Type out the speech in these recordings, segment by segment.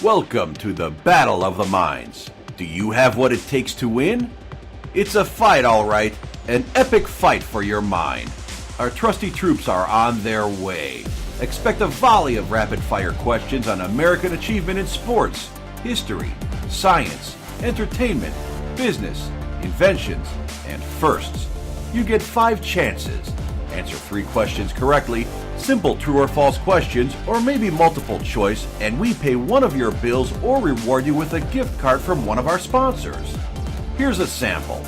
Welcome to the Battle of the Minds. Do you have what it takes to win? It's a fight, all right. An epic fight for your mind. Our trusty troops are on their way. Expect a volley of rapid-fire questions on American achievement in sports, history, science, entertainment, business, inventions, and firsts. You get 5 chances. Answer 3 questions correctly, simple true or false questions, or maybe multiple choice, and we pay one of your bills or reward you with a gift card from one of our sponsors. Here's a sample.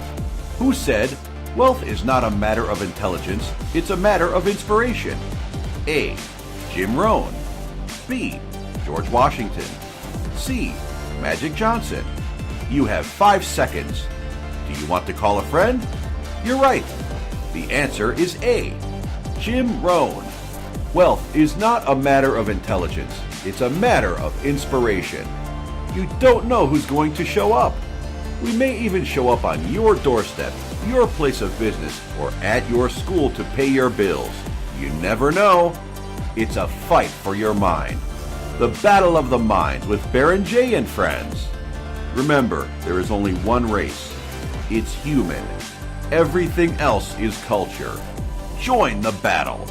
Who said, "Wealth is not a matter of intelligence, it's a matter of inspiration"? A. Jim Rohn. B. George Washington. C. Magic Johnson. You have 5 seconds. Do you want to call a friend? You're right. The answer is A. Jim Rohn. Wealth is not a matter of intelligence. It's a matter of inspiration. You don't know who's going to show up. We may even show up on your doorstep, your place of business, or at your school to pay your bills. You never know. It's a fight for your mind. The Battle of the Minds with Baron J and friends. Remember, there is only one race. It's human. Everything else is culture. Join the battle.